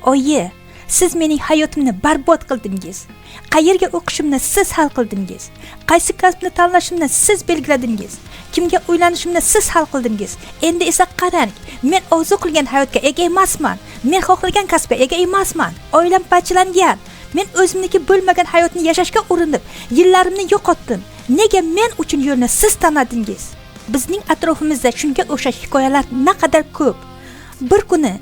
Oyi, siz mening hayotimni barbod qildingiz. Qayerga o'qishimni siz hal qildingiz. Qaysi kasbni tanlashimni siz belgiladingiz. Kimga uylanishimni siz hal qildingiz. Endi esa qarang, men orzu qilgan hayotga ega emasman. Men xohlagan kasbga ega emasman. Oilam parchalangan. Men o'zimniki bo'lmagan hayotni yashashga urinib, yillarimni yo'qotdim. Nega men uchun yo'lni siz tanladingiz? Bizning atrofimizda shunga o'xshash hikoyalar naqadar ko'p. Bir kuni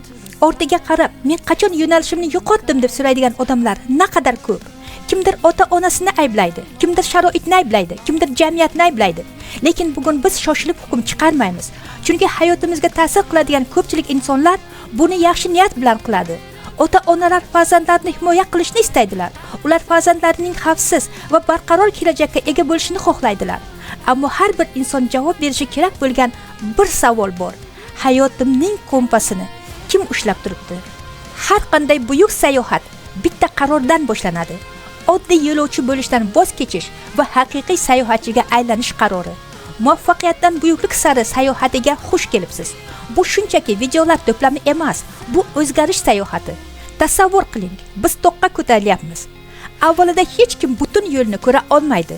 ortiga qarab, men qachon yo'nalishimni yo'qotdim deb so'raydigan odamlar naqadar ko'p. Kimdir ota-onasini ayblaydi, kimdir sharoitni ayblaydi, kimdir jamiyatni ayblaydi. Lekin bugun biz shoshilib hukm chiqarmaymiz. Chunki hayotimizga ta'sir qiladigan ko'pchilik insonlar buni yaxshi niyat bilan qiladi. Ota-onalar farzandlarini himoya qilishni istaydilar. Ular farzandlarining xavfsiz va barqaror kelajakka ega bo'lishini xohlaydilar. Ammo har bir inson javob berishi kerak bo'lgan bir savol bor. Hayotimning kompasini kim ushlab turibdi? Har qanday buyuk sayohat bitta qarordan boshlanadi. Oddiy yo'lovchi bo'lishdan voz kechish va haqiqiy sayohatchiga aylanish qarori. Muvaffaqiyatdan buyuklik sari sayohatiga xush kelibsiz. Bu shunchaki videolar to'plami emas, bu o'zgarish sayohati. Tasavvur qiling, biz to'qqa ko'tarilyapmiz. Avvalida hech kim butun yo'lni ko'ra olmaydi.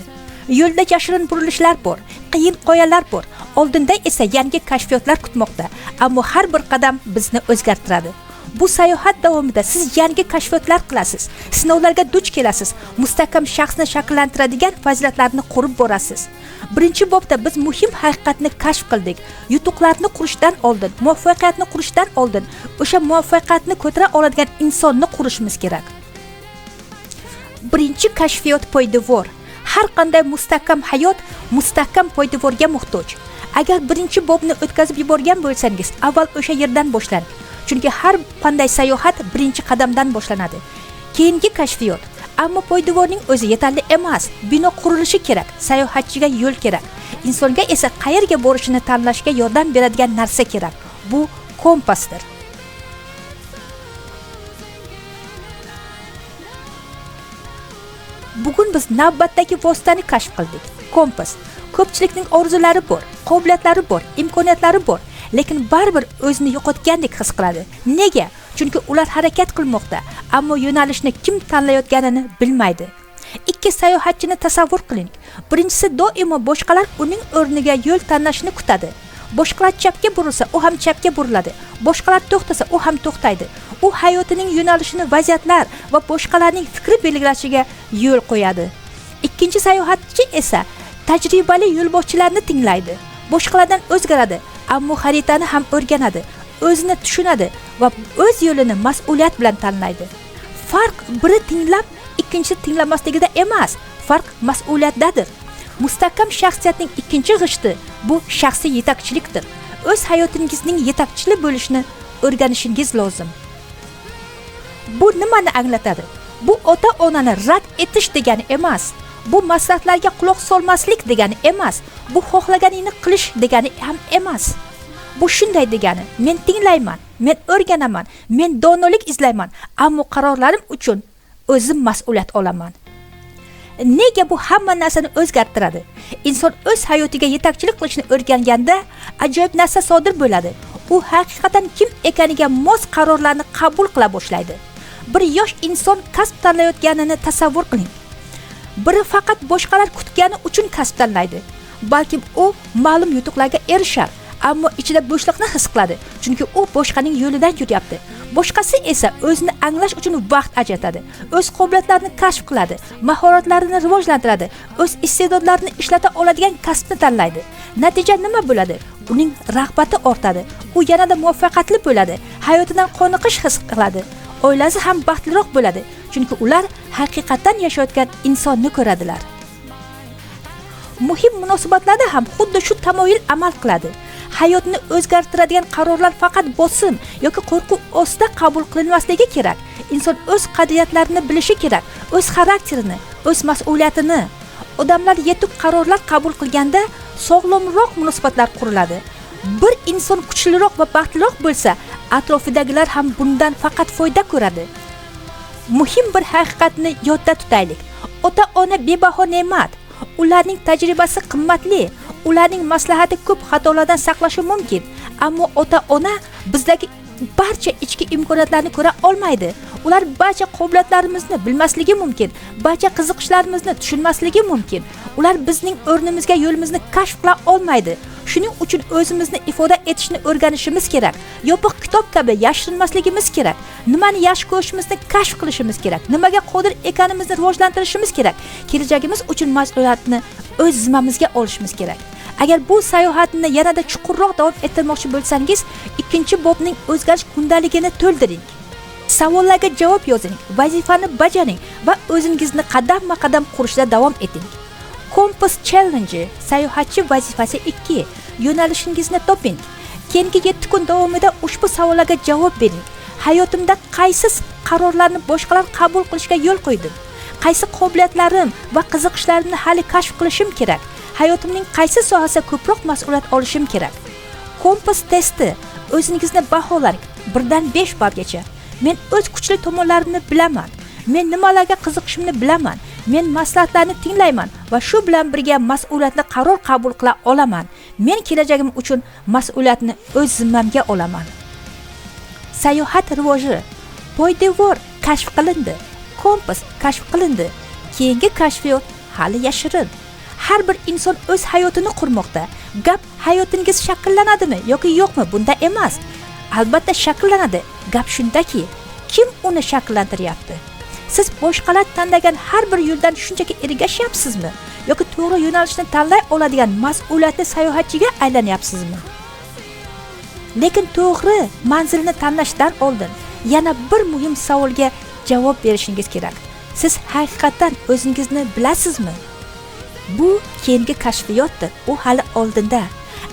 Yo'lda yashirin burilishlar bor, qiyin qoyalar bor. Oldinda esa yangi kashfiyotlar kutmoqda, ammo har bir qadam bizni o'zgartiradi. Bu sayohat davomida siz yangi kashfiyotlar qilasiz, sinovlarga duch kelasiz, mustahkam shaxsni shakllantiradigan fazilatlarni ko'rib borasiz. Birinchi bobda biz muhim haqiqatni kashf qildik. Yutuqlarni qurishdan oldin, muvaffaqiyatni qurishdan oldin o'sha muvaffaqiyatni ko'tara oladigan insonni qurishimiz kerak. Birinchi kashfiyot poydevor. Har qanday mustahkam hayot mustahkam poydevorga muhtoj. Agar birinchi bobni o'tkazib yuborgan bo'lsangiz, avval o'sha yerdan boshlang. Chunki har qanday sayohat birinchi qadamdan boshlanadi. Keyingi kashfiyot. Ammo poydevorning o'zi yetarli emas. Bino qurilishi kerak, sayohatchiga yo'l kerak. Insonga esa qayerga borishini tanlashga yordam beradigan narsa kerak. Bu kompasdir. Bugun biz navbatdagi vositani kashf qildik. Kompas. Ko'pchilikning orzulari bor, qobiliyatlari bor, imkoniyatlari bor, lekin baribir o'zini yo'qotgandek his qiladi. Nega? Chunki ular harakat qilmoqda, ammo yo'nalishni kim tanlayotganini bilmaydi. Ikki sayohatchini tasavvur qiling. Birinchisi doimo boshqalar uning o'rniga yo'l tanlashini kutadi. Boshqalar chapga burilsa, u ham chapga buriladi. Boshqalar to'xtasa, u ham to'xtaydi. U hayotining yo'nalishini vaziyatlar va boshqalarning fikri belgilashiga yo'l qo'yadi. Ikkinchi sayohatchi esa tajribali yo'lboshchilarni tinglaydi. Boshqalardan o'zgaradi, ammo xaritani ham o'rganadi, o'zini tushunadi va o'z yo'lini mas'uliyat bilan tanlaydi. Farq biri tinglab, ikkinchisi tinglamasligida emas, farq mas'uliyatdadir. Mustahkam shaxsiyatning ikkinchi g'ishti bu shaxsiy yetakchilikdir. O'z hayotingizning yetakchisi bo'lishni o'rganishingiz lozim. Bu nimani anglatadi? Bu ota-onani rad etish degani emas. Bu maslahatlarga quloq solmaslik degani emas. Bu xohlaganingni qilish degani ham emas. Bu shunday degani, men tinglayman, men o'rganaman, men donolik izlayman, ammo qarorlarim uchun o'zim mas'uliyat olaman. Nega bu hamma narsani o'zgartiradi? Inson o'z hayotiga yetakchilik qilishni o'rganganda ajoyib narsa sodir bo'ladi. U haqiqatan kim ekaniga mos qarorlarni qabul qila boshlaydi. Bir yosh inson kasb tanlayotganini tasavvur qiling. Biri faqat boshqalar kutgani uchun kasb tanlaydi. Balki u ma'lum yutuqlarga erishar, ammo ichida bo'shliqni his qiladi, chunki u boshqaning yo'lidan yuryapti. Boshqasi esa o'zini anglash uchun vaqt ajratadi, o'z qobiliyatlarini kashf qiladi, mahoratlarini rivojlantiradi, o'z iste'dodlarini ishlata oladigan kasbni tanlaydi. Natija nima bo'ladi? Uning rag'bati ortadi, u yanada muvaffaqiyatli bo'ladi, hayotidan qoniqish his qiladi. Oilasi ham baxtliroq bo'ladi, chunki ular haqiqatan yashayotgan insonni ko'radilar. Muhim munosabatlarda ham xuddi shu tamoyil amal qiladi. Hayotni o'zgartiradigan qarorlar faqat bosim yoki qo'rquv ostida qabul qilinmasligi kerak. Inson o'z qadriyatlarini bilishi kerak, o'z xarakterini, o'z mas'uliyatini. Odamlar yetuk qarorlar qabul qilganda sog'lomroq munosabatlar quriladi. Bir inson kuchliroq va baxtliroq bo'lsa, atrofidagilar ham bundan faqat foyda ko'radi. Muhim bir haqiqatni yodda tutaylik. Ota-ona bebaho ne'mat. Ularning tajribasi qimmatli. Ularning maslahati ko'p xatolardan saqlashi mumkin. Ammo ota-ona bizdagi barcha ichki imkoniyatlarni ko'ra olmaydi. Ular barcha qobiliyatlarimizni bilmasligi mumkin, barcha qiziqishlarimizni tushunmasligi mumkin. Ular bizning o'rnimizga yo'limizni kashf qila olmaydi. Shuning uchun o'zimizni ifoda etishni o'rganishimiz kerak. Yopiq kitob kabi yashirinmasligimiz kerak. Nimani yaxshi ko'rishimizni kashf qilishimiz kerak. Nimaga qodir ekanimizni rivojlantirishimiz kerak. Kelajagimiz uchun mas'uliyatni o'z zimmamizga olishimiz kerak. Agar bu sayohatni yanada chuqurroq davom ettirmoqchi bo'lsangiz, ikkinchi bobning o'zgarish kundaligini to'ldiring. Savollarga javob yozing, vazifani bajaring va o'zingizni qadamma-qadam qurishda davom eting. Kompas Challenge sayohatchi vazifasi 2. Yo'nalishingizni toping. Keyingi 7 kun davomida ushbu savollarga javob bering. Hayotimda qaysi qarorlarni boshqalar qabul qilishga yo'l qo'ydim? Qaysi qobiliyatlarim va qiziqishlarimni hali kashf qilishim kerak? Hayotimning qaysi sohasida ko'proq mas'uliyat olishim kerak? Kompas testi. O'zingizni baholang 1 dan 5 balgacha. Men o'z kuchli tomonlarimni bilaman. Men nimalarga qiziqishimni bilaman. Men maslahatlarni tinglayman va shu bilan birga mas'uliyatli qaror qabul qila olaman. Men kelajagim uchun mas'uliyatni o'z zimmamga olaman. Sayohat rivoji. Poydevor kashf qilindi. Kompas kashf qilindi. Keyingi kashfiyot hali yashirin. Har bir inson o'z hayotini qurmoqda. Gap hayotingiz shakllanadimi yoki yo'qmi? Bunda emas. Albatta shakllanadi. Gap shundaki, kim uni shakllantiryapti? Siz boshqalar tanlagan har bir yo'ldan shunchaki ergashyapsizmi yoki to'g'ri yo'nalishni tanlay oladigan mas'uliyatli sayohatchiga aylanyapsizmi? Lekin to'g'ri manzilni tanlashdan oldin yana bir muhim savolga javob berishingiz kerak. Siz haqiqatan o'zingizni bilasizmi? Bu keyingi kashfiyotdir. U hali oldinda.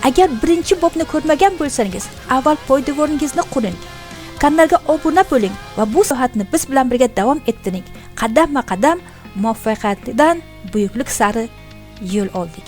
Agar birinchi bobni ko'rmagan bo'lsangiz, avval poydevoringizni quring. Kanalga obuna bo'ling va bu sohatni biz bilan birga davom ettiring. Qadamma-qadam muvaffaqiyatdan buyuklik sari yo'l oldik.